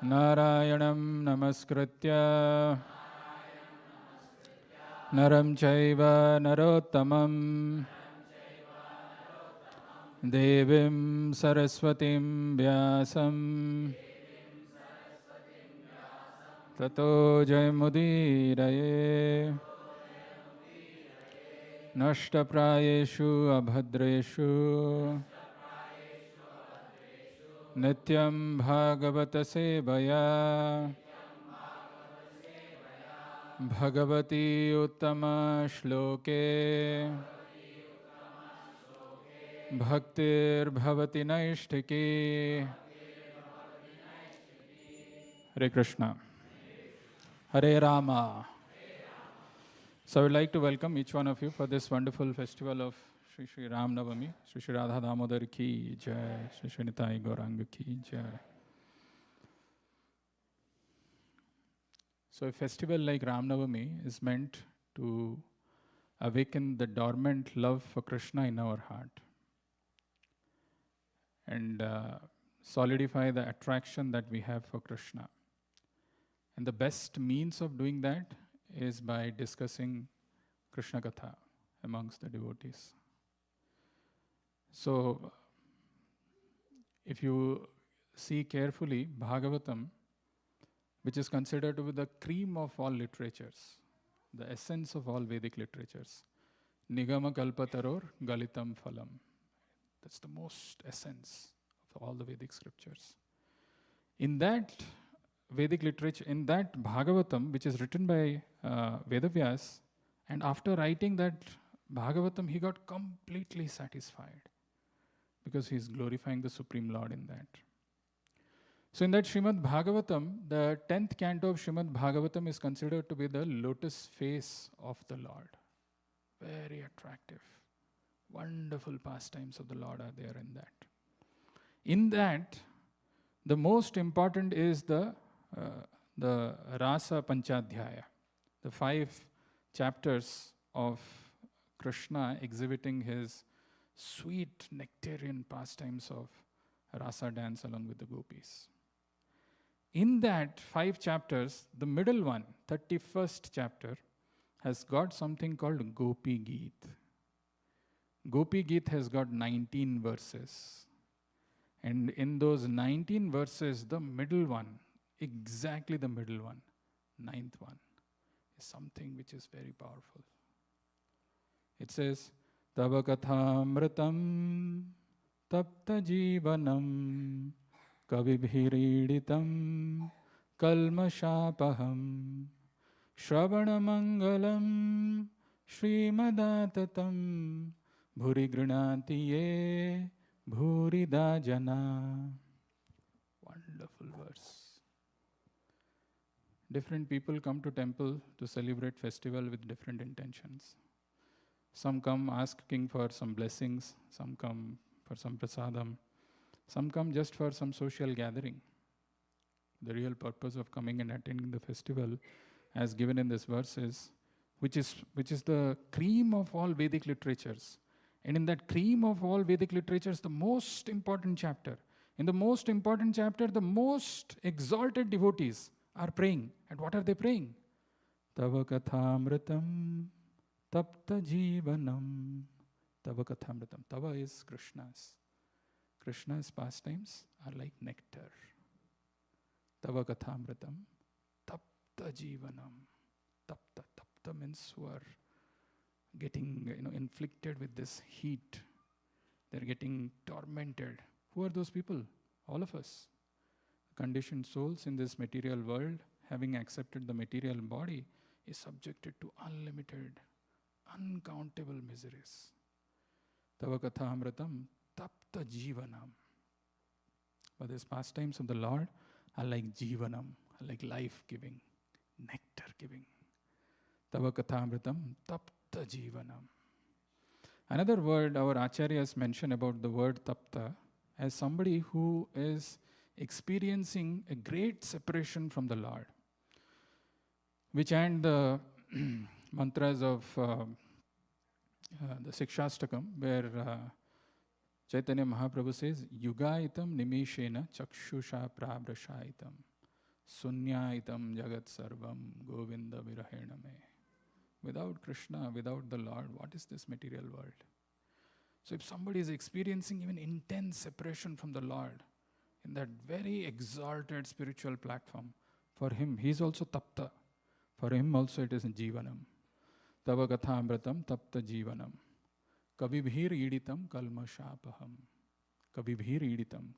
Narayanam namaskritya naram chaiva narottamam devim saraswatim vyasam tato jayamudiraye nashtaprayeshu abhadreshu nityam bhagavata sevaya Bhagavati Uttama Shloke Bhaktir Bhavati Naishtiki. Hare Krishna. Hare Rama. So I would like to welcome each one of you for this wonderful festival of Shri Shri Ram Navami. Shri Shri Radha Damodar ki jai. Shri Shri Nitai Gauranga ki jai. So a festival like Ram Navami is meant to awaken the dormant love for Krishna in our heart and solidify the attraction that we have for Krishna. And the best means of doing that is by discussing Krishna Katha amongst the devotees. So, if you see carefully, Bhagavatam, which is considered to be the cream of all literatures, the essence of all Vedic literatures, Nigama Kalpataror Galitam Phalam. That's the most essence of all the Vedic scriptures. In that Vedic literature, in that Bhagavatam, which is written by Vedavyas, and after writing that Bhagavatam, he got completely satisfied because he is glorifying the Supreme Lord in that. So in that Srimad Bhagavatam, the 10th canto of Srimad Bhagavatam is considered to be the lotus face of the Lord. Very attractive. Wonderful pastimes of the Lord are there in that. In that, the most important is the Rasa Panchadhyaya, the 5 chapters of Krishna exhibiting his sweet nectarian pastimes of Rasa dance along with the gopis. In that 5 chapters, the middle one, 31st chapter, has got something called Gopi Geet. Gopi Geet has got 19 verses. And in those 19 verses, the middle one, exactly the middle one, 9th one, is something which is very powerful. It says, Tava kathamritam tapta jivanam kavibhiriditam kalmashapaham shravanamangalam shrimadatam bhuri grinati ye bhurida jana. Wonderful verse. Different people come to temple to celebrate festival with different intentions. Some come asking for some blessings, some come for some prasadam, some come just for some social gathering. The real purpose of coming and attending the festival, as given in this verse, is which is the cream of all Vedic literatures. And in that cream of all Vedic literatures, the most important chapter. In the most important chapter, the most exalted devotees are praying. And what are they praying? Tava kathamritam tapta jivanam. Tava kathamritam. Tava is Krishna's. Krishna's pastimes are like nectar. Tava kathamritam tapta jivanam. Tapta. Tapta means who are getting inflicted with this heat. They're getting tormented. Who are those people? All of us. Conditioned souls in this material world, having accepted the material body, is subjected to unlimited, uncountable miseries. Tava kathamritam tapta jivanam. But these pastimes of the Lord are like jivanam, are like life-giving, nectar-giving. Tava kathamritam tapta jivanam. Another word our acharyas mention about the word tapta as somebody who is experiencing a great separation from the Lord. We chant the mantras of the Sikshastakam, where Chaitanya Mahaprabhu says, Yugaitam nimishena chakshusha prabrashaitam Sunyaitam jagat sarvam govinda virahena me. Without Krishna, without the Lord, what is this material world? So if somebody is experiencing even intense separation from the Lord, in that very exalted spiritual platform, for him, he is also tapta. For him also it is jivanam. Tava kathamratam tapta jivanam. Kabibhir iditam kalmashapaham. Kabibhir iditam.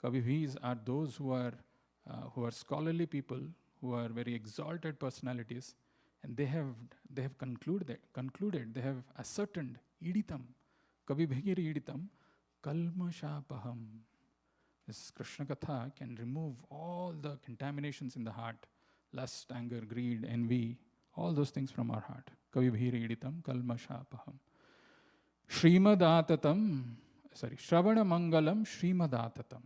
Kabibhis are those who are scholarly people, who are very exalted personalities, and they have concluded, they have ascertained iditam. Kabibhir iditam kalmashapaham. This Krishna Katha can remove all the contaminations in the heart, lust, anger, greed, envy, all those things from our heart. Kavibhir iditam kalmashapaham. Shravana Mangalam Srimadaatatam.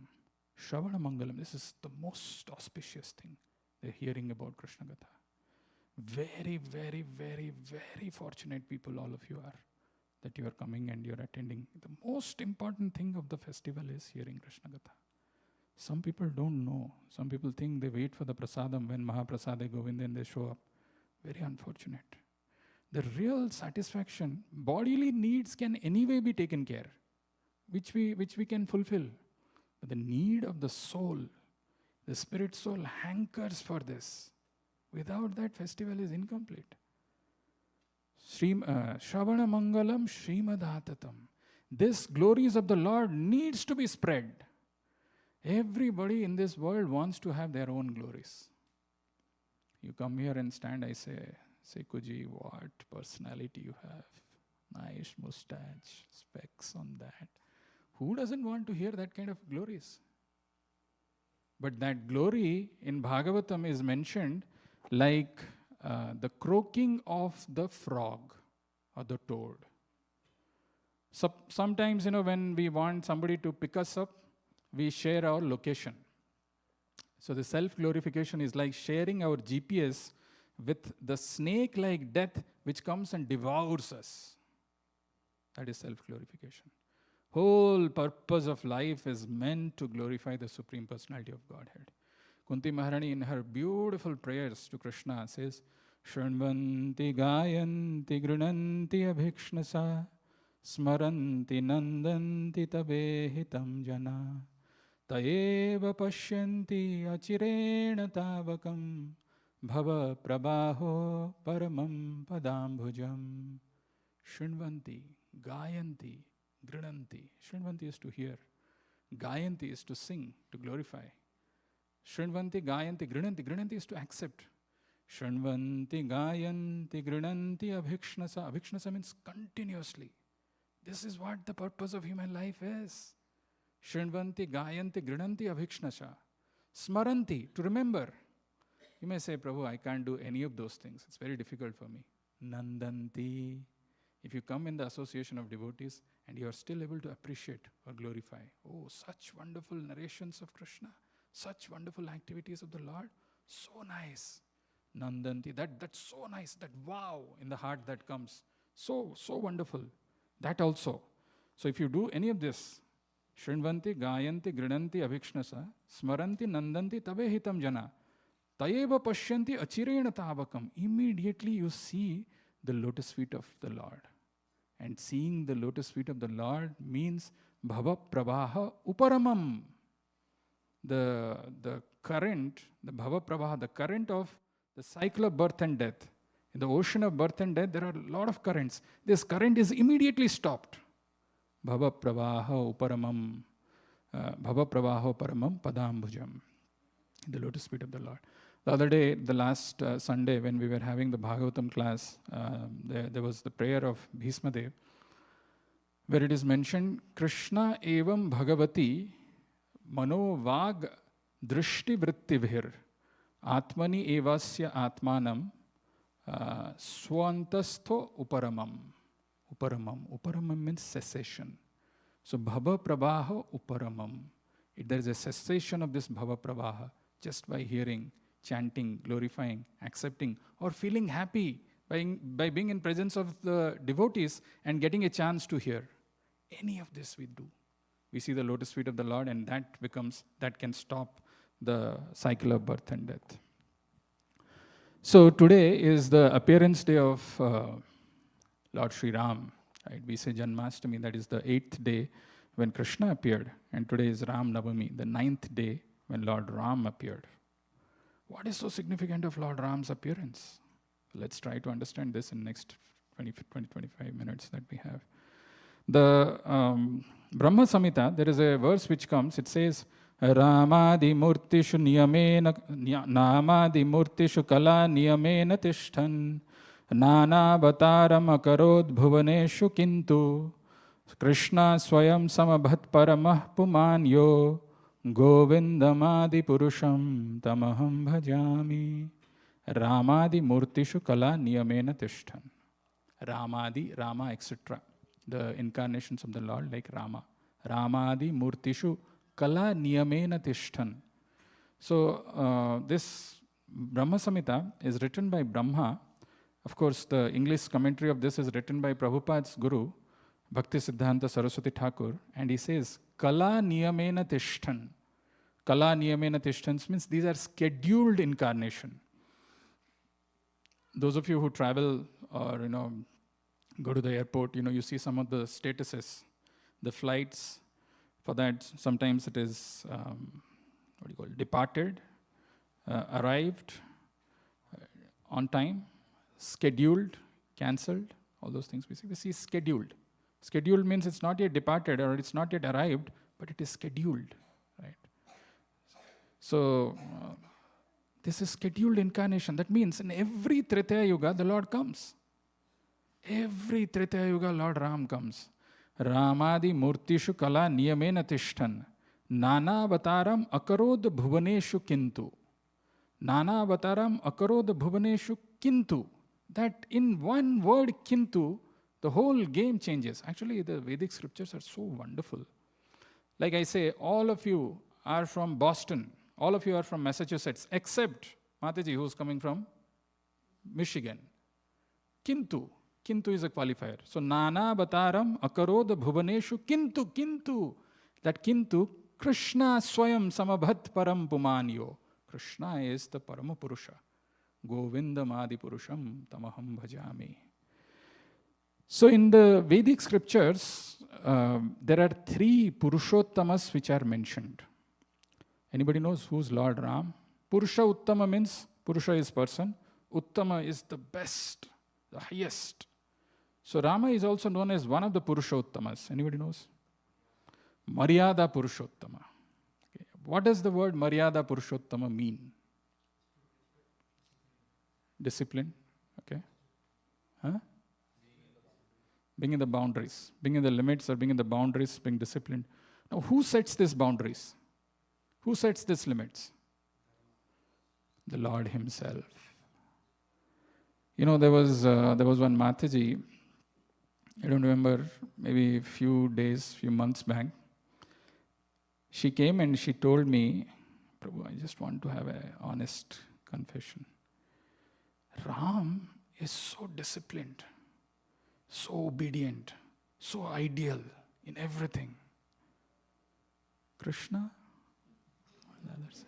Shravana Mangalam, this is the most auspicious thing they're hearing about Krishna Katha. Very, very, very, very fortunate people all of you are, that you are coming and you're attending. The most important thing of the festival is hearing Krishna Katha. Some people don't know. Some people think they wait for the prasadam when Mahaprasade Govinda and they show up. Very unfortunate. The real satisfaction, bodily needs can anyway be taken care, which we can fulfill. But the need of the soul, the spirit soul hankers for this. Without that, festival is incomplete. Shravana Mangalam Srimadaatatam. This glories of the Lord needs to be spread. Everybody in this world wants to have their own glories. You come here and stand, I say, Sekuji, what personality you have. Nice mustache, specs on that. Who doesn't want to hear that kind of glories? But that glory in Bhagavatam is mentioned like the croaking of the frog or the toad. Sometimes, when we want somebody to pick us up, we share our location. So the self-glorification is like sharing our GPS with the snake-like death which comes and devours us. That is self-glorification. Whole purpose of life is meant to glorify the Supreme Personality of Godhead. Kunti Maharani in her beautiful prayers to Krishna says, Shranvanti gayanti grunanti abhikshnasa smaranti nandanti tabehitam jana Taeva pashyanti achirena tavakam bhava prabaho paramam padambhujam. Shrinvanti, gayanti, grinanti. Shrinvanti is to hear. Gayanti is to sing, to glorify. Shrinvanti, gayanti, grinanti. Grinanti is to accept. Shrinvanti, gayanti, grinanti, abhikshnasa. Abhikshnasa means continuously. This is what the purpose of human life is. Shrinvanti, gayanti, grinanti, abhikshnasha. Smaranti, to remember. You may say, Prabhu, I can't do any of those things. It's very difficult for me. Nandanti. If you come in the association of devotees and you are still able to appreciate or glorify, oh, such wonderful narrations of Krishna, such wonderful activities of the Lord, so nice. Nandanti, that's so nice, that wow in the heart that comes. So wonderful. That also. So if you do any of this, Shrinvanti, gayanti, grinanti, abhikshnasa, smaranti, nandanti, tabehitam jana, tayeva pashyanti achirena tavakam. Immediately you see the lotus feet of the Lord. And seeing the lotus feet of the Lord means bhava prabaha uparamam. The current, the bhava prabaha, the current of the cycle of birth and death. In the ocean of birth and death, there are a lot of currents. This current is immediately stopped. Bhava pravaha uparamam padambhujam. The lotus feet of the Lord. The other day, the last Sunday, when we were having the Bhagavatam class, there was the prayer of Bhismadev, where it is mentioned, Krishna evam bhagavati mano vag drishti vrittibhir atmani evasya atmanam swantastho uparamam. Uparamam means cessation. So bhava prabaha uparamam. There is a cessation of this bhava prabaha just by hearing, chanting, glorifying, accepting, or feeling happy by being in presence of the devotees and getting a chance to hear. Any of this we do. We see the lotus feet of the Lord, and that can stop the cycle of birth and death. So today is the appearance day of Lord Sri Ram. Right? We say Janmashtami, that is the 8th day when Krishna appeared. And today is Ram Navami, the 9th day when Lord Ram appeared. What is so significant of Lord Ram's appearance? Let's try to understand this in the next 20-25 minutes that we have. The Brahma Samhita, there is a verse which comes, it says, Ramadi murtishu niyamena namadi murtishu kala niyamena tishtan nana avataram akarod bhuvaneshu kintu Krishna swayam samabhat paramah pumanyo govindamadi purusham tamaham bhajami. Ramadi murtishu kala niyamena tishtan. Ramadi, Rama, etc. The incarnations of the Lord like Rama. Ramadi murtishu kala niyamena tishtan. So this Brahma Samhita is written by Brahma. Of course, the English commentary of this is written by Prabhupada's guru, Bhakti Siddhanta Saraswati Thakur, and he says, Kala niyamena tishtan. Kala niyamena tishtan means these are scheduled incarnation. Those of you who travel or go to the airport, you see some of the statuses, the flights. For that, sometimes it is departed, arrived, on time, scheduled, cancelled. All those things we see. We see scheduled. Scheduled means it's not yet departed or it's not yet arrived, but it is scheduled, right? So this is scheduled incarnation. That means in every Tretaya Yuga, the Lord comes. Every Tretaya Yuga, Lord Ram comes. Ramadi murtishu kala niyamena tishtan. Nana avataram akarod bhuvaneshu kintu. Nana avataram akarod bhuvaneshu kintu. That in one word kintu, the whole game changes. Actually, the Vedic scriptures are so wonderful. Like I say, all of you are from Boston. All of you are from Massachusetts, except Mataji, who's coming from Michigan. Kintu. Kintu is a qualifier. So, Nana Bataram Akarod Bhuvaneshu Kintu Kintu. That Kintu, Krishna Swayam Samabhat Param Pumanyo. Krishna is the Parama Purusha. Govindam Adi Purusham Tamaham Bhajami. So, in the Vedic scriptures, there are 3 Purushottamas which are mentioned. Anybody knows who's Lord Ram? Purusha Uttama means Purusha is person. Uttama is the best, the highest. So Rama is also known as one of the Purushottamas. Anybody knows? Maryada Purushottama. Okay. What does the word Maryada Purushottama mean? Discipline. Okay. Huh? Being in the boundaries. Being in the limits or being in the boundaries, being disciplined. Now, who sets these boundaries? Who sets these limits? The Lord Himself. There was one Mataji, I don't remember, maybe a few months back. She came and she told me, Prabhu, I just want to have an honest confession. Ram is so disciplined, so obedient, so ideal in everything. Krishna, on the other side,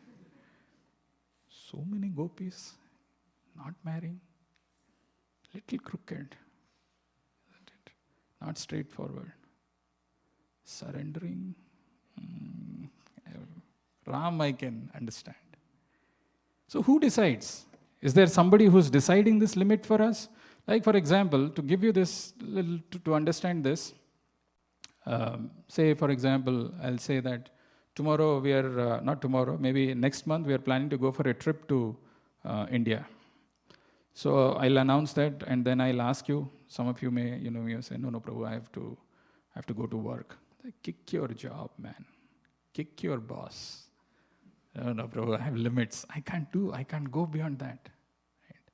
so many gopis, not marrying, little crooked, isn't it? Not straightforward. Surrendering. Ram I can understand. So who decides? Is there somebody who's deciding this limit for us? Like for example, to give you this little, to understand this, say for example, I'll say that tomorrow we are, not tomorrow, maybe next month we are planning to go for a trip to India. So I'll announce that and then I'll ask you, some of you may, you say, no, Prabhu, I have to go to work. Kick your job, man. Kick your boss. No, Prabhu, I have limits. I can't go beyond that. Right?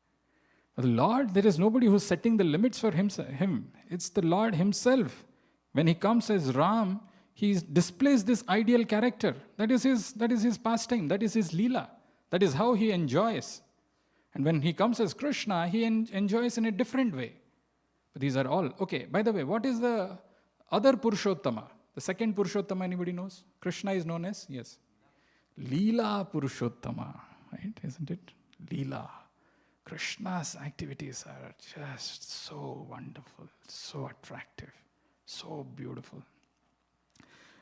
But the Lord, there is nobody who's setting the limits for him. It's the Lord Himself. When He comes as Ram, He displays this ideal character. That is his pastime. That is His Leela. That is how He enjoys. And when He comes as Krishna, He enjoys in a different way. But these are all. Okay, by the way, what is the other Purushottama? The second Purushottama, anybody knows? Krishna is known as? Yes. Leela Purushottama, right? Isn't it? Leela. Krishna's activities are just so wonderful, so attractive, so beautiful.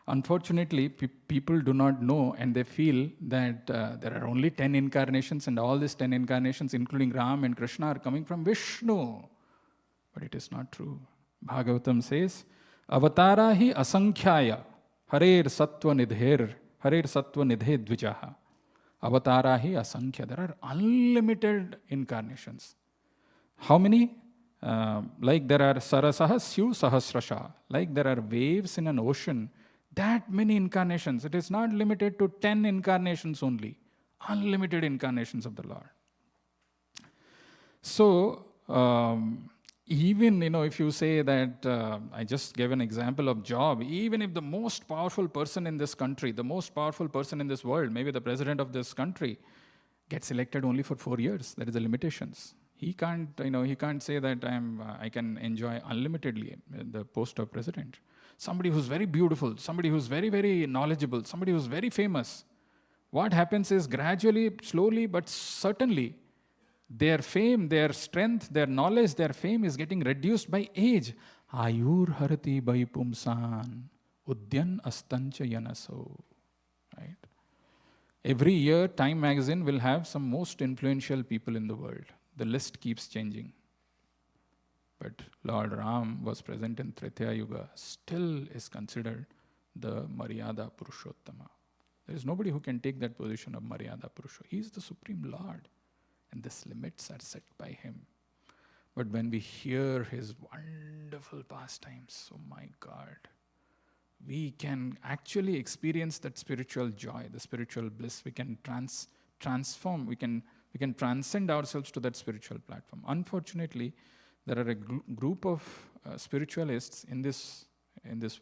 Unfortunately, people do not know, and they feel that there are only 10 incarnations, and all these 10 incarnations, including Ram and Krishna, are coming from Vishnu. But it is not true. Bhagavatam says, Avatara hi asankhya harer sattva nidhe dvijaha. Avatara hi asankhya. There are unlimited incarnations. How many? Like there are sarasaha syu sahasrasha. Like there are waves in an ocean. That many incarnations. It is not limited to 10 incarnations only. Unlimited incarnations of the Lord. So, even, if you say that, I just gave an example of job, even if the most powerful person in this country, the most powerful person in this world, maybe the president of this country, gets elected only for 4 years. That is the limitations. He can't say that I can enjoy unlimitedly the post of president. Somebody who's very beautiful, somebody who's very, very knowledgeable, somebody who's very famous. What happens is gradually, slowly, but certainly, their fame, their strength, their knowledge, their fame is getting reduced by age. Ayur harati bai pumsan, udyan astancha yanaso. Right? Every year, Time magazine will have some most influential people in the world. The list keeps changing. But Lord Ram was present in Tretya Yuga, still is considered the Maryada Purushottama. There is nobody who can take that position of Maryada Purushottama. He is the Supreme Lord, and these limits are set by him. But when we hear his wonderful pastimes, oh my God, we can actually experience that spiritual joy, the spiritual bliss. We can transform, we can transcend ourselves to that spiritual platform. Unfortunately, there are a group of spiritualists in this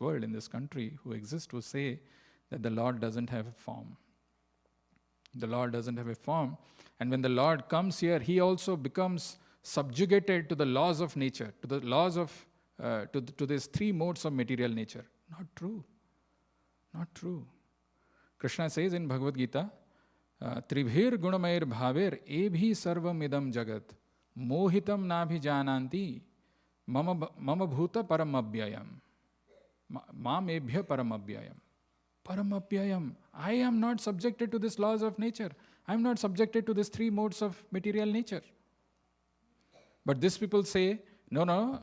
world, in this country, who exist, who say that the Lord doesn't have a form. The Lord doesn't have a form. And when the Lord comes here, he also becomes subjugated to the laws of nature, to the laws of, to these three modes of material nature. Not true. Not true. Krishna says in Bhagavad Gita, Tribhir gunamair bhaver ebhi sarvam idam jagat. Mohitam nabhi jananti mama bhuta paramabhyayam. Mamebhya paramabhyayam. Paramabhyayam. I am not subjected to these laws of nature. I am not subjected to these three modes of material nature. But these people say, no,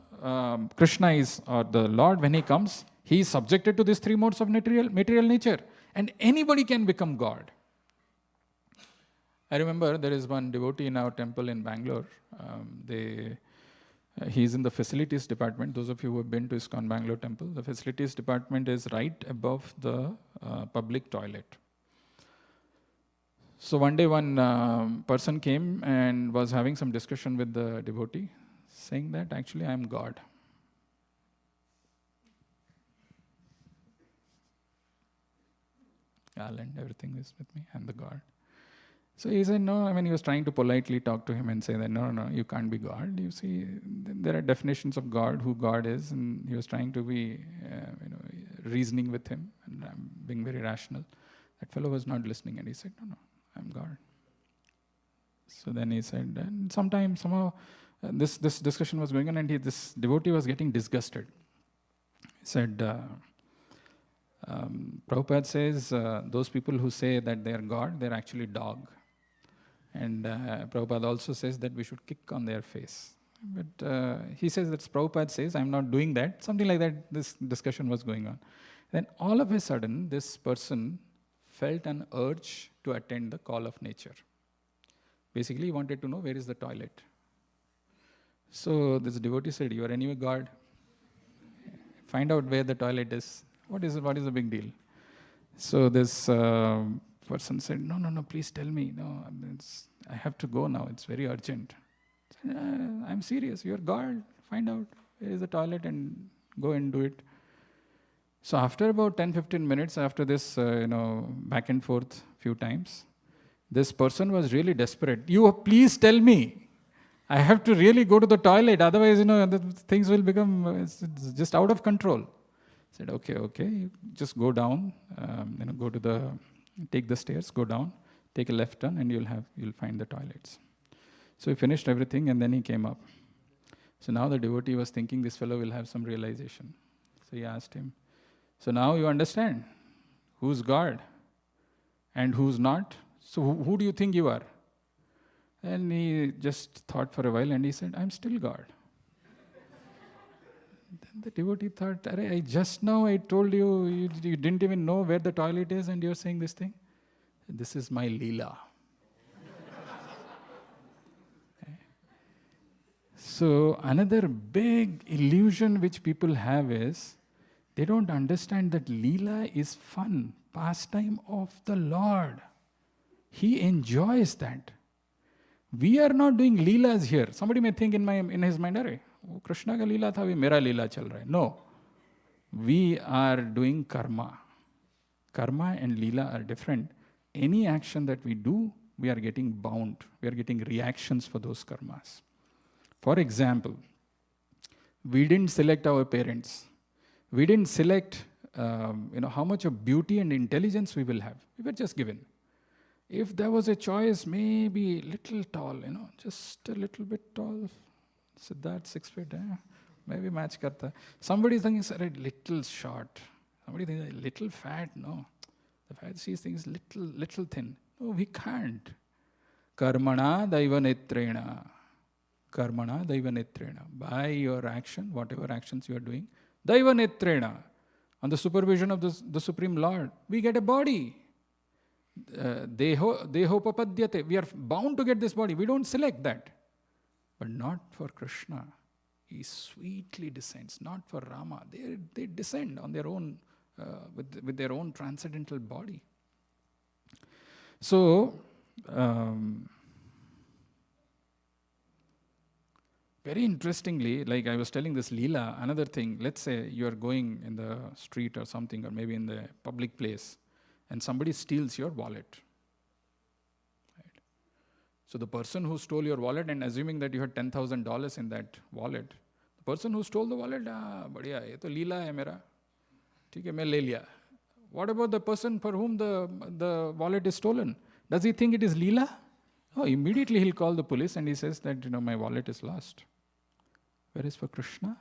Krishna is, or the Lord, when he comes, he is subjected to these three modes of material nature. And anybody can become God. I remember there is one devotee in our temple in Bangalore. He's in the facilities department. Those of you who have been to ISKCON Bangalore temple, the facilities department is right above the public toilet. So one day one person came and was having some discussion with the devotee, saying that actually I am God. Alan, everything is with me, I'm the God. So he said, no, he was trying to politely talk to him and say that, no, you can't be God. You see, there are definitions of God, who God is, and he was trying to be, reasoning with him, and being very rational. That fellow was not listening, and he said, no, I'm God. So then he said, and somehow, this discussion was going on, and this devotee was getting disgusted. He said, Prabhupada says, those people who say that they are God, they're actually dog. And Prabhupada also says that we should kick on their face. But he says that Prabhupada says, I'm not doing that. Something like that, this discussion was going on. Then all of a sudden, this person felt an urge to attend the call of nature. Basically, he wanted to know where is the toilet. So this devotee said, you are anyway God. Find out where the toilet is. What is the big deal? So this person said, no, please tell me. No, I have to go now. It's very urgent. Said, I'm serious. You're God. Find out where is the toilet and go and do it. So after about 10-15 minutes, after this, back and forth few times, this person was really desperate. You please tell me. I have to really go to the toilet. Otherwise, things will become it's just out of control. I said, okay, you just go down, go to the Take the stairs, go down, take a left turn, and you'll find the toilets. So he finished everything, and then he came up. So now the devotee was thinking this fellow will have some realization. So he asked him, so now you understand who's God and who's not? So who do you think you are? And he just thought for a while, and he said, I'm still God. Then the devotee thought, just now I told you, you didn't even know where the toilet is, and you're saying this thing? This is my Leela. Okay. So another big illusion which people have is, they don't understand that Leela is fun, pastime of the Lord. He enjoys that. We are not doing Leelas here. Somebody may think in his mind, Krishna ka Leela tha, mera Leela chal raha hai. No. We are doing karma. Karma and Leela are different. Any action that we do, we are getting bound. We are getting reactions for those karmas. For example, we didn't select our parents. We didn't select how much of beauty and intelligence we will have. We were just given. If there was a choice, maybe little tall, just a little bit tall. Siddharth 6 feet, maybe match karta. Somebody thinks a little short. Somebody thinks a little fat. No, the Pharisees thinks little thin. No, we can't. Karmana daiva netrena. Karmana daiva netrena. By your action, whatever actions you are doing, daiva netrena. On the supervision of the Supreme Lord, we get a body. Deho papadyate. We are bound to get this body. We don't select that. But not for Krishna. He sweetly descends. Not for Rama. They descend on their own, with their own transcendental body. So, very interestingly, like I was telling this Leela, another thing, let's say you are going in the street or something, or maybe in the public place, and somebody steals your wallet. Right? So the person who stole your wallet, and assuming that you had $10,000 in that wallet, the person who stole the wallet, badhiya, ye to Leela hai mera. Theek hai, main le liya. What about the person for whom the wallet is stolen? Does he think it is Leela? Oh, immediately he'll call the police and he says that, my wallet is lost. Whereas for Krishna,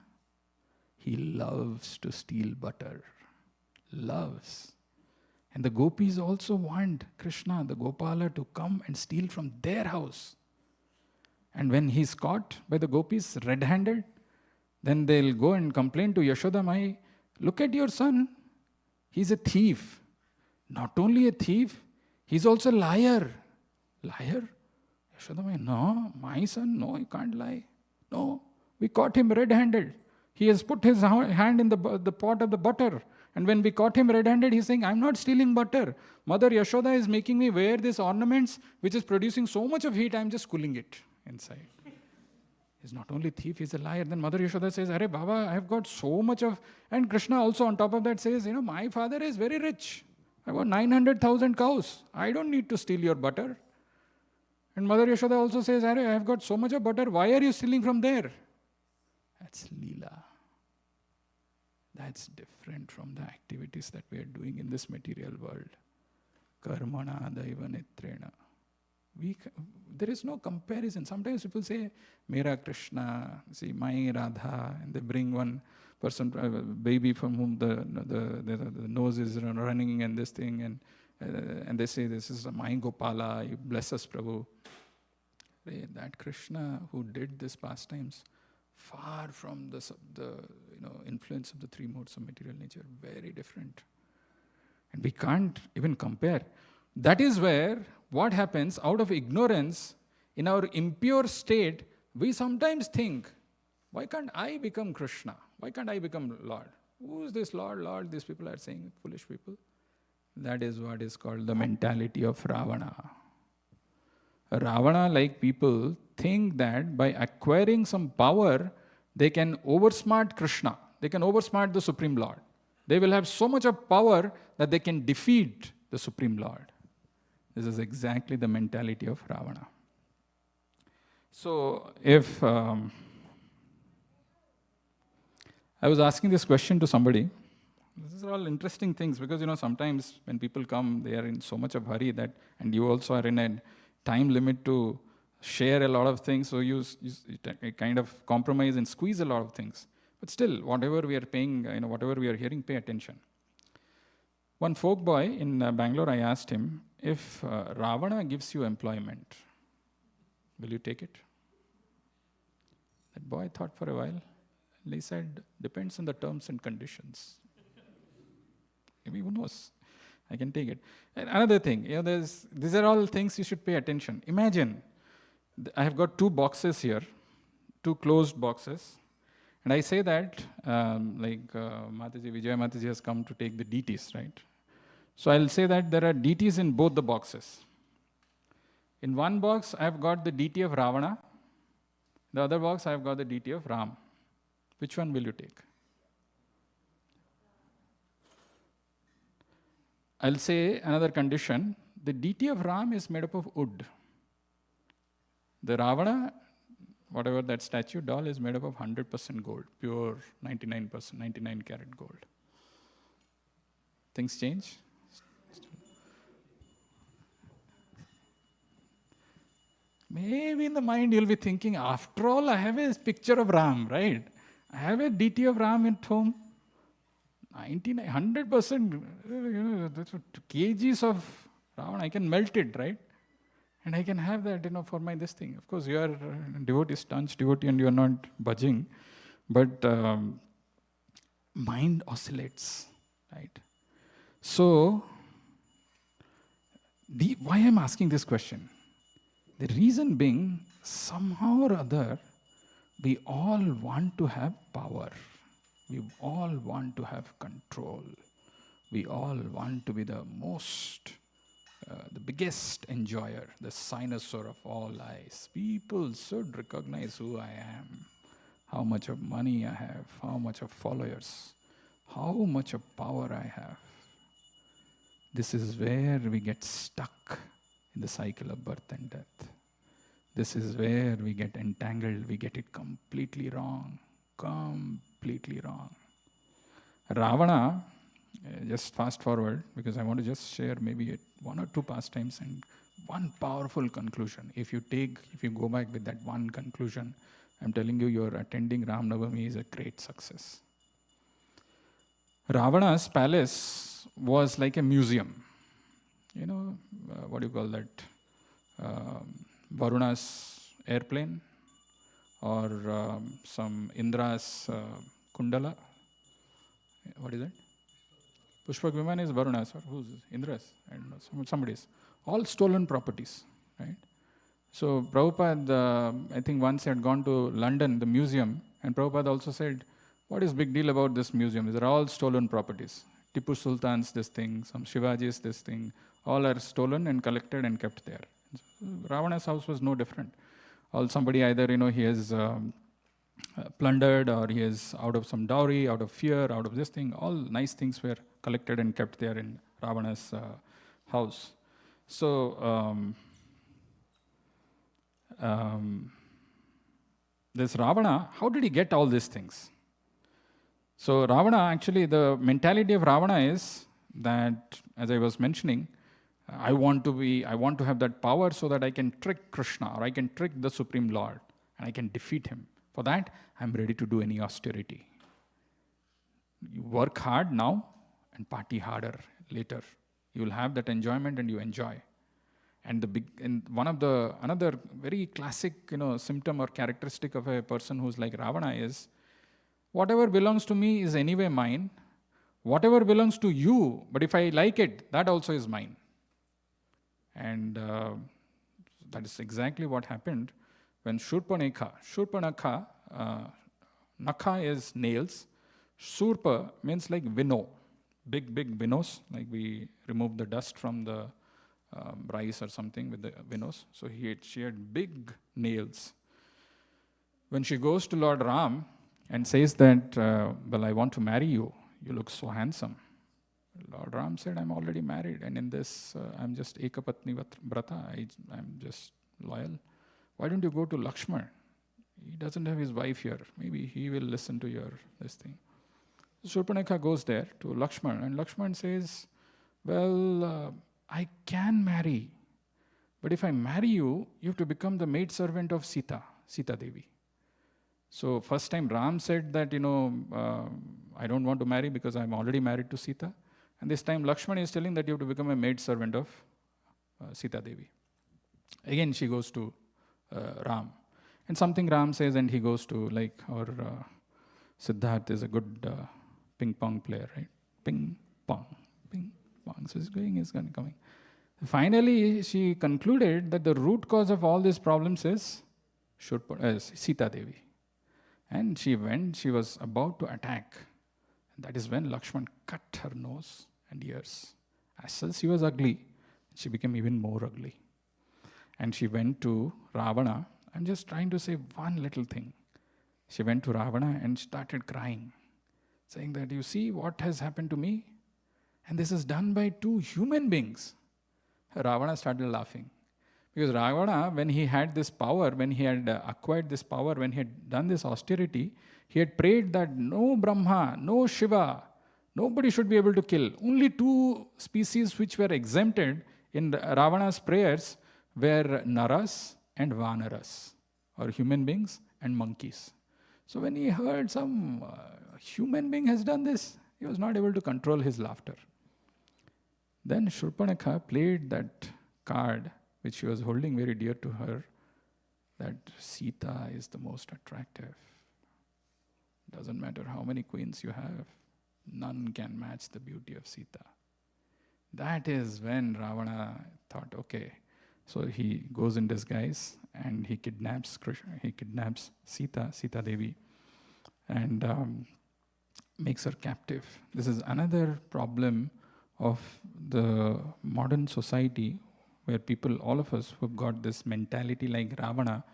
he loves to steal butter. Loves. And the gopis also want Krishna, the Gopala, to come and steal from their house. And when he's caught by the gopis red-handed, then they'll go and complain to Yashoda Mai, look at your son, he's a thief. Not only a thief, he's also a liar. Liar? Yashoda Mai, no, my son, no, you can't lie. No, we caught him red-handed. He has put his hand in the pot of the butter. And when we caught him red-handed, he's saying, I'm not stealing butter. Mother Yashoda is making me wear these ornaments, which is producing so much of heat, I'm just cooling it inside. He's not only thief, he's a liar. Then Mother Yashoda says, Arey Baba, I have got so much of... And Krishna also on top of that says, my father is very rich. I got 900,000 cows. I don't need to steal your butter. And Mother Yashoda also says, Arey, I have got so much of butter. Why are you stealing from there? That's Leela. That's different from the activities that we are doing in this material world. Karmana daiva netrena. There is no comparison. Sometimes people say, Mera Krishna, see, my Radha, and they bring one person, baby from whom the nose is running and this thing, and they say, this is my Gopala, you bless us, Prabhu. That Krishna who did these pastimes, far from the influence of the three modes of material nature, very different. And we can't even compare. That is where what happens out of ignorance, in our impure state, we sometimes think, why can't I become Krishna? Why can't I become Lord? Who is this Lord? Lord, these people are saying, foolish people. That is what is called the mentality of Ravana. Ravana-like people think that by acquiring some power, they can oversmart Krishna. They can oversmart the Supreme Lord. They will have so much of power that they can defeat the Supreme Lord. This is exactly the mentality of Ravana. So, if I was asking this question to somebody, These are all interesting things because, sometimes when people come, they are in so much of hurry that, and you also are in a time limit to share a lot of things, so you kind of compromise and squeeze a lot of things. But still, whatever we are paying, whatever we are hearing, pay attention. One folk boy in Bangalore, I asked him, if Ravana gives you employment, will you take it? That boy thought for a while, and he said, depends on the terms and conditions. Maybe, who knows? I can take it. And another thing, these are all things you should pay attention. Imagine, I have got 2 boxes here, 2 closed boxes. And I say that, Mataji, Vijaya Mataji has come to take the deities, right? So I'll say that there are deities in both the boxes. In one box, I've got the deity of Ravana. The other box, I've got the deity of Ram. Which one will you take? I'll say another condition. The deity of Ram is made up of wood. The Ravana, whatever that statue doll, is made up of 100% gold, pure 99%, 99 karat gold. Things change? Maybe in the mind you'll be thinking, after all, I have a picture of Ram, right? I have a deity of Ram at home. 100%, that's what, kgs of Ravana, I can melt it, right? And I can have that, for this thing. Of course, you are a devotee, staunch devotee, and you are not budging. But mind oscillates, right? So, why I'm asking this question? The reason being, somehow or other, we all want to have power. We all want to have control. We all want to be the most, the biggest enjoyer, the cynosure of all eyes. People should recognize who I am, how much of money I have, how much of followers, how much of power I have. This is where we get stuck in the cycle of birth and death. This is where we get entangled, we get it completely wrong. Completely wrong. Ravana, just fast forward, because I want to just share maybe 1 or 2 pastimes and one powerful conclusion. If you go back with that one conclusion, I'm telling you, your attending Ram Navami is a great success. Ravana's palace was like a museum. What do you call that? Varuna's airplane, or some Indra's kundala. What is it? Pushpak Viman is Varuna's, or who's Indra's? I don't know, somebody's. All stolen properties, right? So Prabhupada, I think once had gone to London, the museum, and Prabhupada also said, what is big deal about this museum? These are all stolen properties. Tipu Sultan's this thing, some Shivaji's this thing, all are stolen and collected and kept there. Ravana's house was no different. Somebody either, he has plundered, or he is out of some dowry, out of fear, out of this thing. All nice things were collected and kept there in Ravana's house. So, this Ravana, how did he get all these things? So Ravana, actually, the mentality of Ravana is that, as I was mentioning, I want to have that power so that I can trick Krishna, or I can trick the Supreme Lord, and I can defeat him. For that, I'm ready to do any austerity. You work hard now and party harder later. You will have that enjoyment and you enjoy. And another very classic, symptom or characteristic of a person who's like Ravana is, whatever belongs to me is anyway mine. Whatever belongs to you, but if I like it, that also is mine. And that is exactly what happened when Shurpanakha, Nakha is nails, Surpa means like winnow, big winnows, like we remove the dust from the rice or something with the winnows. So she had big nails. When she goes to Lord Ram and says that, well, I want to marry you, you look so handsome. Lord Ram said, I'm already married, and in this, I'm just Ekapatni Vrata, I'm just loyal. Why don't you go to Lakshman? He doesn't have his wife here. Maybe he will listen to this thing. Shurpanakha goes there to Lakshman, and Lakshman says, well, I can marry, but if I marry you, you have to become the maidservant of Sita Devi. So first time Ram said that, I don't want to marry because I'm already married to Sita. And this time Lakshman is telling that you have to become a maidservant of Sita Devi. Again, she goes to Ram. And something Ram says, and he goes to, like, our Siddharth is a good ping pong player, right? Ping pong. So he's going, he's coming. Finally, she concluded that the root cause of all these problems is Sita Devi. And she was about to attack. That is when Lakshman cut her nose and ears. As well, she was ugly. She became even more ugly. And she went to Ravana. I'm just trying to say one little thing. She went to Ravana and started crying, saying that, you see what has happened to me? And this is done by two human beings. Ravana started laughing. Because Ravana, when he had this power, when he had acquired this power, when he had done this austerity, he had prayed that no Brahma, no Shiva, nobody should be able to kill. Only two species which were exempted in Ravana's prayers were Naras and Vanaras, or human beings and monkeys. So when he heard some human being has done this, he was not able to control his laughter. Then Shurpanakha played that card, which she was holding very dear to her, that Sita is the most attractive. Doesn't matter how many queens you have, none can match the beauty of Sita. That is when Ravana thought, okay, so he goes in disguise and he kidnaps Sita Devi, and makes her captive. This is another problem of the modern society, where people, all of us, who have got this mentality like Ravana,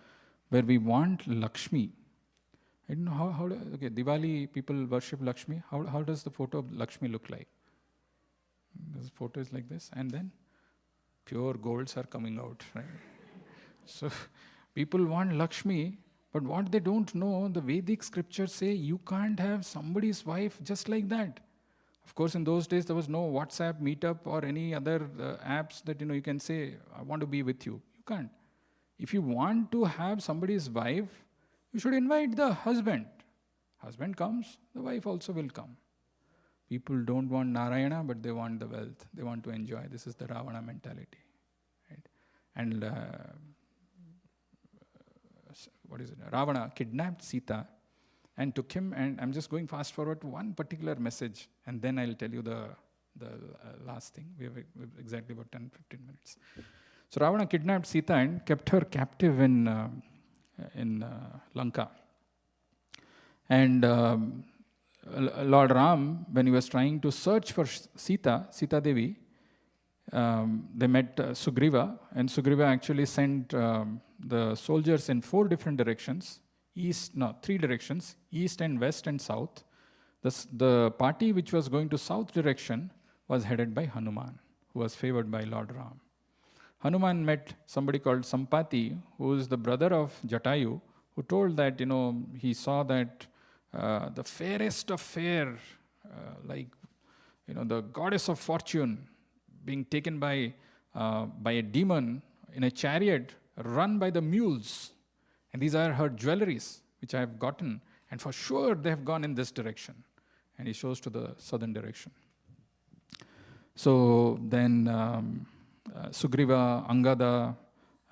where we want Lakshmi. I don't know okay, Diwali, people worship Lakshmi. How does the photo of Lakshmi look like? This photo is like this, and then pure golds are coming out, right? So people want Lakshmi, but what they don't know, the Vedic scriptures say you can't have somebody's wife just like that. Of course, in those days, there was no WhatsApp, Meetup, or any other apps that you can say, I want to be with you. You can't. If you want to have somebody's wife, you should invite the husband. Husband comes, the wife also will come. People don't want Narayana, but they want the wealth. They want to enjoy. This is the Ravana mentality. Right? And Ravana kidnapped Sita and took him, and I'm just going fast forward to one particular message, and then I'll tell you the last thing. We have exactly about 10-15 minutes. So Ravana kidnapped Sita and kept her captive in Lanka. And Lord Ram, when he was trying to search for Sita Devi, they met Sugriva, and Sugriva actually sent the soldiers in 4 different directions. 3 directions, east and west and south. The party which was going to south direction was headed by Hanuman, who was favored by Lord Ram. Hanuman met somebody called Sampati, who is the brother of Jatayu, who told that, he saw that the fairest of fair, the goddess of fortune, being taken by a demon in a chariot run by the mules. And these are her jewelries, which I have gotten. And for sure, they have gone in this direction. And he shows to the southern direction. So then Sugriva, Angada,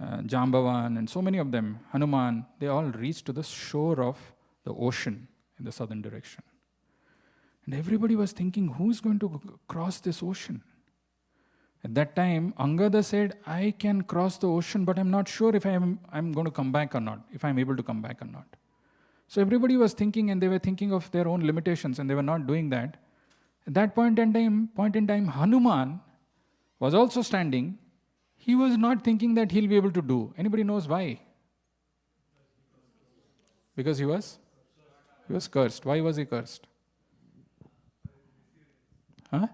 Jambavan, and so many of them, Hanuman, they all reached to the shore of the ocean in the southern direction. And everybody was thinking, who's going to cross this ocean? At that time, Angada said, I can cross the ocean, but I'm not sure if I'm going to come back or not, if I'm able to come back or not. So everybody was thinking, and they were thinking of their own limitations, and they were not doing that. At that point in time, Hanuman was also standing. He was not thinking that he'll be able to do. Anybody knows why? Because he was cursed. Why was he cursed? Huh?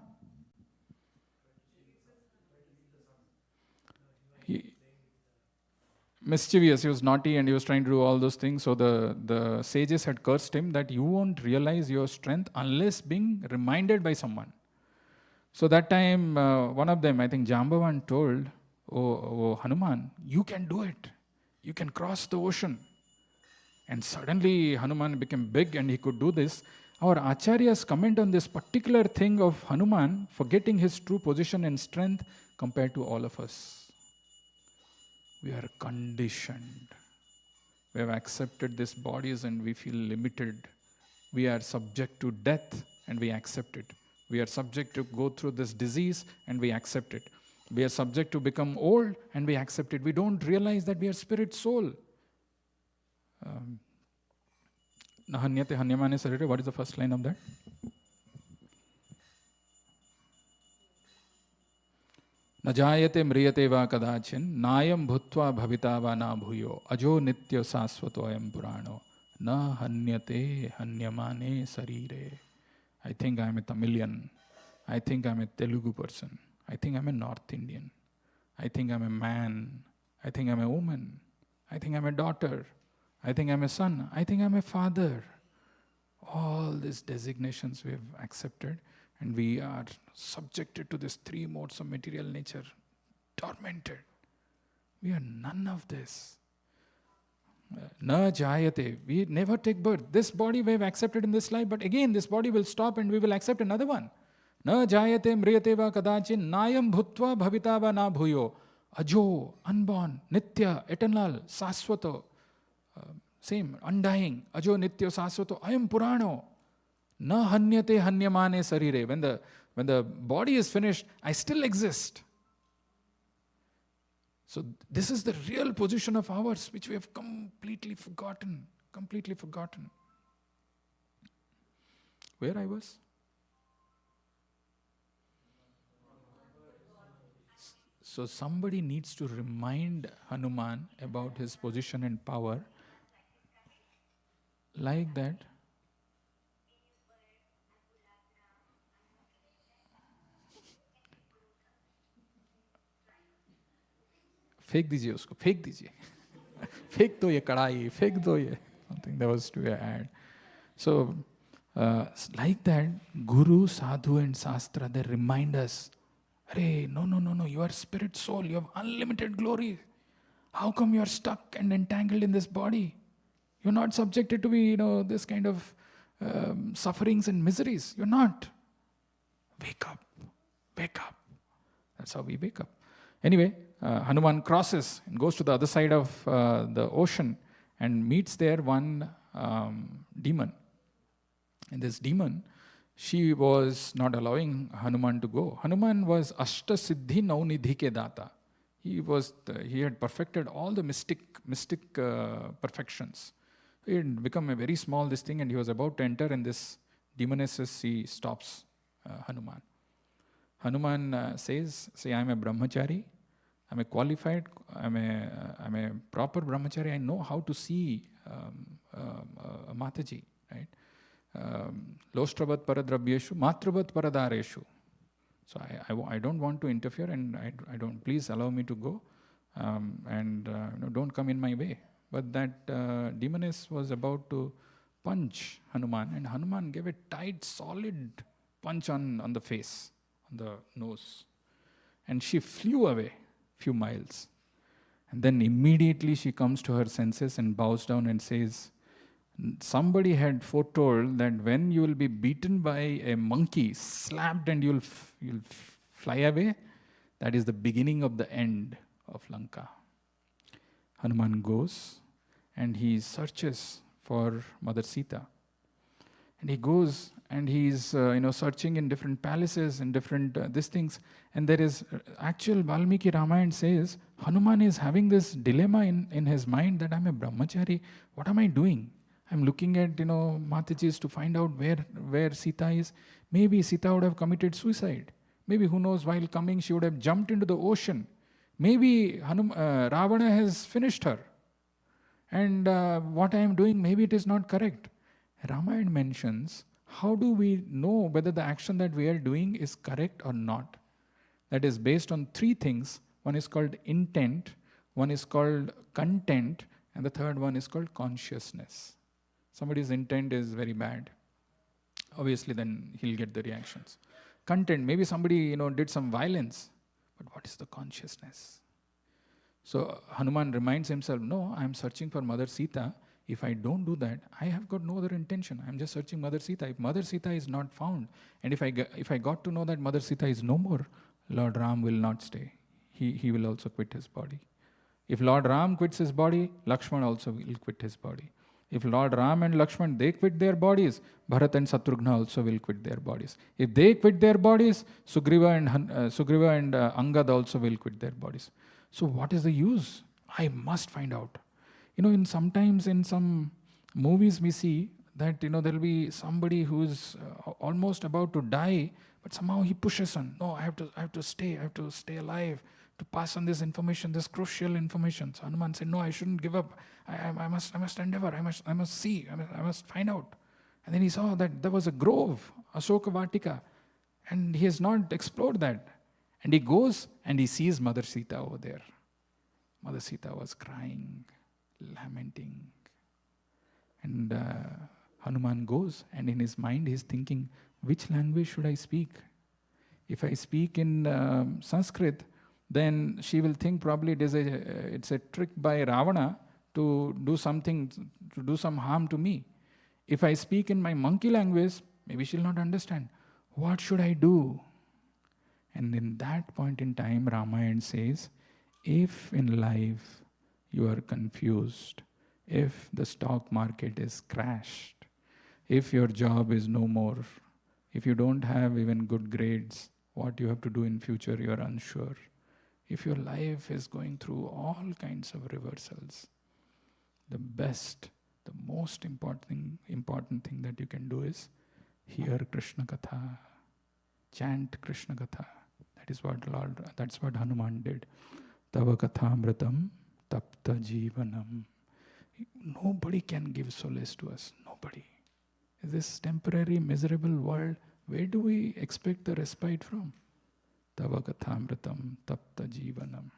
mischievous, he was naughty, and he was trying to do all those things. So the sages had cursed him that you won't realize your strength unless being reminded by someone. So that time, one of them, I think Jambavan, told, oh Hanuman, you can do it. You can cross the ocean. And suddenly Hanuman became big and he could do this. Our acharyas comment on this particular thing of Hanuman forgetting his true position and strength compared to all of us. We are conditioned. We have accepted these bodies and we feel limited. We are subject to death and we accept it. We are subject to go through this disease and we accept it. We are subject to become old and we accept it. We don't realize that we are spirit soul. Nahanyate hanyamane sarire. What is the first line of that? Najayate mriyate va kadachin nayam bhutva bhavita va na bhuyo ajo nitya sasvato ayam purano na hanyate hanyamane sarire. I think I am a Tamilian. I think I am a Telugu person. I think I am a North Indian. I think I am a man. I think I am a woman. I think I am a daughter. I think I am a son. I think I am a father. All these designations we have accepted, and we are subjected to these three modes of material nature, tormented. We are none of this. Na jayate. We never take birth. This body we have accepted in this life, but again this body will stop and we will accept another one. Na jayate mriyate va kadachin nayam bhutva bhavita va na bhuyo. Ajo, unborn, nitya, eternal, saswato. Same, undying. Ajo nitya saswato. I am purano. Na hanyate hanyamane sarire. When the body is finished, I still exist. So this is the real position of ours, which we have completely forgotten. Completely forgotten. Where I was? So somebody needs to remind Hanuman about his position and power. Like that. फेंक दीजिए उसको, फेंक दीजिए. फेंक दो ये कढ़ाई, फेंक दो ये. Something that was to add. So, like that, Guru, Sadhu and Shastra, they remind us, hey, no, you are spirit soul, you have unlimited glory. How come you are stuck and entangled in this body? You're not subjected to be, this kind of sufferings and miseries. You're not. Wake up. Wake up. That's how we wake up. Anyway, Hanuman crosses and goes to the other side of the ocean and meets there one demon. And this demon, she was not allowing Hanuman to go. Hanuman was Ashta Siddhi Naunidhi ke Data. He had perfected all the mystic perfections. He had become a very small this thing, and he was about to enter, and this demoness, he stops Hanuman. Hanuman says, I am a brahmachari. I'm a qualified, I'm a proper brahmachari. I know how to see Mataji, right? Lostravat paradrabhyeshu, matravat paradareshu. So I don't want to interfere, and I don't, please allow me to go, and don't come in my way. But that demoness was about to punch Hanuman, and Hanuman gave a tight, solid punch on the face, on the nose. And she flew away few miles. And then immediately she comes to her senses and bows down and says, somebody had foretold that when you will be beaten by a monkey, slapped, and you'll fly away, that is the beginning of the end of Lanka. Hanuman goes and he searches for Mother Sita. And he goes and he's searching in different palaces and different these things. And there is actual Valmiki Ramayana says Hanuman is having this dilemma in his mind that I'm a brahmachari. What am I doing? I'm looking at Mataji's to find out where Sita is. Maybe Sita would have committed suicide. Maybe, who knows, while coming she would have jumped into the ocean. Maybe Ravana has finished her. And what I am doing, maybe it is not correct. Ramayana mentions, how do we know whether the action that we are doing is correct or not? That is based on three things. One is called intent, One is called content, and the third one is called consciousness. Somebody's intent is very bad. Obviously, then he'll get the reactions. Content, maybe somebody did some violence, but what is the consciousness? So Hanuman reminds himself, no, I am searching for Mother Sita. If I don't do that, I have got no other intention. I am just searching Mother Sita. If Mother Sita is not found, and if I got to know that Mother Sita is no more, Lord Ram will not stay. He will also quit his body. If Lord Ram quits his body, Lakshman also will quit his body. If Lord Ram and Lakshman, they quit their bodies, Bharat and Satrughna also will quit their bodies. If they quit their bodies, Sugriva and Angad also will quit their bodies. So what is the use? I must find out. Sometimes in some movies we see that there will be somebody who's almost about to die, but somehow he pushes on. No, I have to stay alive to pass on this information, this crucial information. So Hanuman said, no, I shouldn't give up. I must endeavor. I must see. I must find out. And then he saw that there was a grove, Ashoka Vatika, and he has not explored that. And he goes and he sees Mother Sita over there. Mother Sita was crying, lamenting. And Hanuman goes, and in his mind he's thinking, which language should I speak? If I speak in Sanskrit, then she will think probably it's a trick by Ravana to do some harm to me. If I speak in my monkey language, maybe she'll not understand. What should I do? And in that point in time, Ramayana says, if in life you are confused, if the stock market is crashed, if your job is no more, if you don't have even good grades, what you have to do in future you are unsure. If your life is going through all kinds of reversals, the most important thing that you can do is hear Krishna Katha, chant Krishna Katha. That's what Hanuman did. Tava Kathamritam Tapta Jivanam. Nobody can give solace to us. Nobody. This temporary, miserable world, where do we expect the respite from? Tava Kathamritam Tapta Jivanam.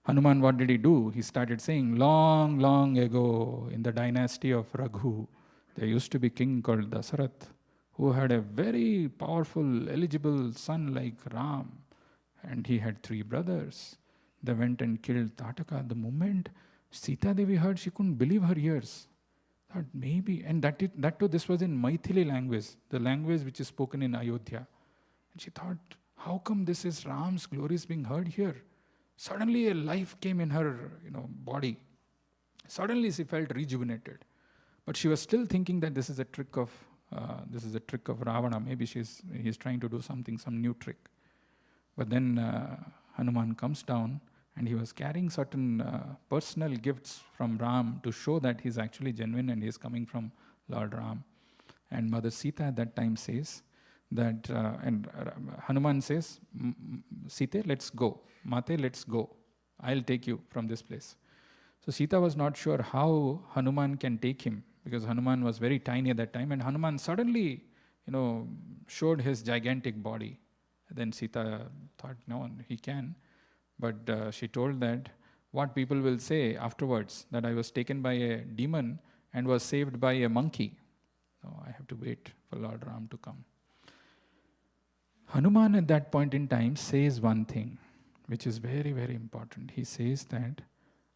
Hanuman, what did he do? He started saying, long, long ago, in the dynasty of Raghu, there used to be a king called Dasarath, who had a very powerful, eligible son like Ram. And he had 3 brothers. They went and killed Tataka. The moment Sita Devi heard, she couldn't believe her ears. Thought maybe, and that too, this was in Maithili language, the language which is spoken in Ayodhya. And she thought, how come this is Ram's glories being heard here? Suddenly a life came in her body. Suddenly she felt rejuvenated. But she was still thinking that this is a trick of Ravana. Maybe he's trying to do some new trick. But then Hanuman comes down, and he was carrying certain personal gifts from Ram to show that he's actually genuine and he's coming from Lord Ram. And Mother Sita at that time says that, Hanuman says, Sita, let's go. Mate, let's go. I'll take you from this place. So Sita was not sure how Hanuman can take him, because Hanuman was very tiny at that time, and Hanuman suddenly, showed his gigantic body. Then Sita thought, no, he can. But she told that what people will say afterwards, that I was taken by a demon and was saved by a monkey. So I have to wait for Lord Ram to come. Hanuman at that point in time says one thing, which is very, very important. He says that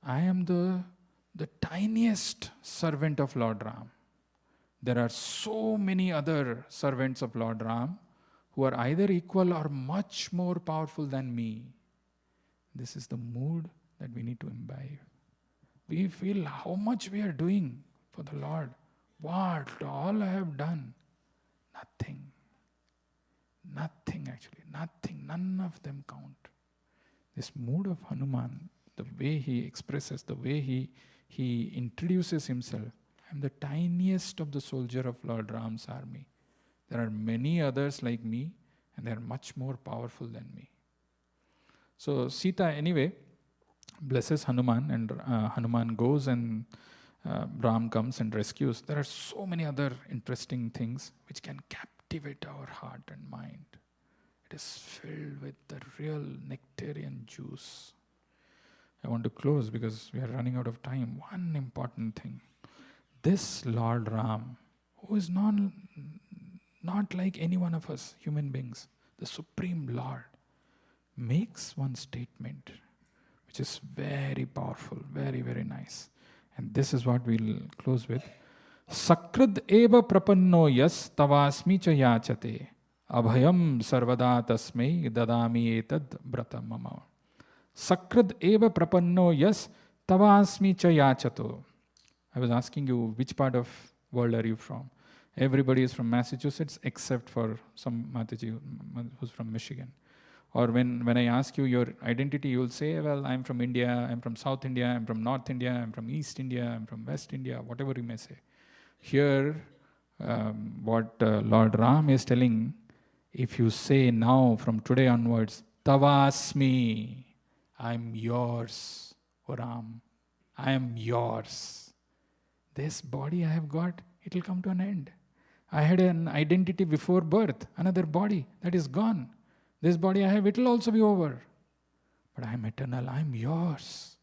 I am the tiniest servant of Lord Ram. There are so many other servants of Lord Ram who are either equal or much more powerful than me. This is the mood that we need to imbibe. We feel how much we are doing for the Lord. What all I have done? Nothing. Nothing actually. Nothing. None of them count. This mood of Hanuman, the way he expresses, the way he introduces himself. I am the tiniest of the soldier of Lord Ram's army. There are many others like me, and they are much more powerful than me. So Sita anyway blesses Hanuman, and Hanuman goes, and Ram comes and rescues. There are so many other interesting things which can captivate our heart and mind. It is filled with the real nectarian juice. I want to close because we are running out of time. One important thing. This Lord Ram, who is not like any one of us human beings, the Supreme Lord, makes one statement which is very powerful, very, very nice. And this is what we'll close with. Sakrad eva prapanno yas tavasmi cha yachate abhayam sarvada tasmai dadami etad brata mama. Sakrad eva prapanno yas tavasmi cha yachato. I was asking you, which part of world are you from? Everybody is from Massachusetts except for some Mataji who's from Michigan. Or when I ask you your identity, you'll say, well, I'm from India, I'm from South India, I'm from North India, I'm from East India, I'm from West India, whatever you may say. Here, what Lord Ram is telling, if you say now, from today onwards, Tavasmi, I'm yours, O Ram, I am yours. This body I have got, it will come to an end. I had an identity before birth, another body that is gone. This body I have, it will also be over. But I am eternal, I am yours.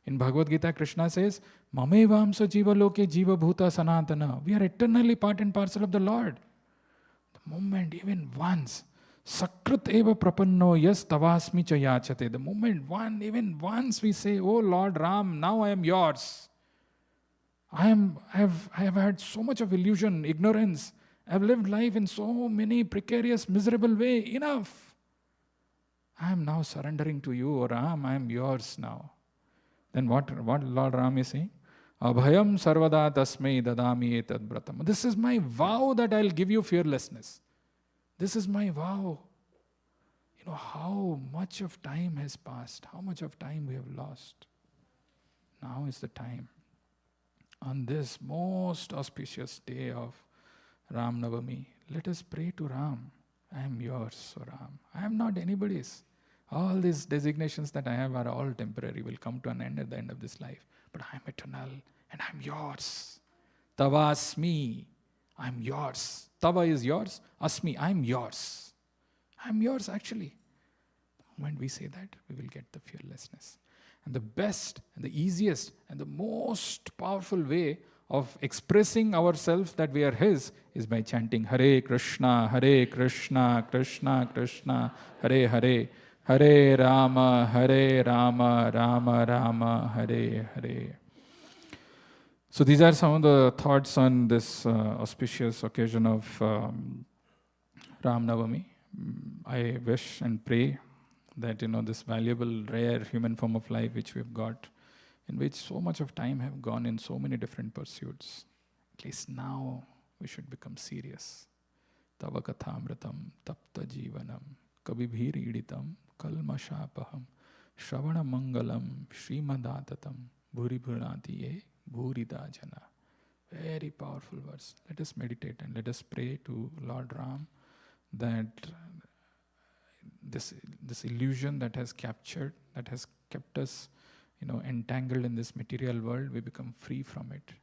In Bhagavad Gita, Krishna says, Mamevamsa jiva loke jiva bhuta sanatana. We are eternally part and parcel of the Lord. The moment, even once, Sakrit eva prapanno yas tavasmi cha yachate. The moment even once we say, oh Lord Ram, now I am yours. I have had so much of illusion, ignorance. I have lived life in so many precarious, miserable way. Enough. I am now surrendering to you, O Ram. I am yours now. Then what Lord Ram is saying? Abhayam sarvada tasmai dadami etad bratam. This is my vow that I'll give you fearlessness. This is my vow. You know how much of time has passed, how much of time we have lost. Now is the time. On this most auspicious day of Ram Navami, let us pray to Ram. I am yours, O Ram. I am not anybody's. All these designations that I have are all temporary, will come to an end at the end of this life. But I am eternal and I am yours. Tavasmi, I am yours. Tava is yours. Asmi, I am yours. I am yours actually. When we say that, we will get the fearlessness. And the best and the easiest and the most powerful way of expressing ourselves that we are His is by chanting Hare Krishna, Krishna Krishna, Hare Hare, Hare Rama, Rama Rama, Hare Hare. So these are some of the thoughts on this auspicious occasion of Ram Navami. I wish and pray that this valuable, rare human form of life which we've got, in which so much of time have gone in so many different pursuits, at least now we should become serious. Tava kathamritam tapta jivanam kabibhir iditam kalmashapaham shravana mangalam shrimadatam bhuri bhunati bhurida jana. Very powerful verse. Let us meditate and let us pray to Lord Ram that this illusion that has captured, that has kept us entangled in this material world, we become free from it.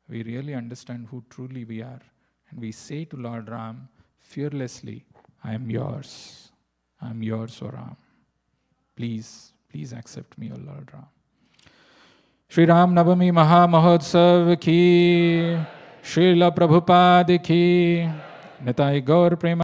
We really understand who truly we are. And we say to Lord Ram fearlessly, I am yours. I am yours, O Ram. Please accept me, O Lord Ram. Shri Ram Navami Maha Mahotsav ki, Srila Prabhupada ki, Nitai Gaur Prema.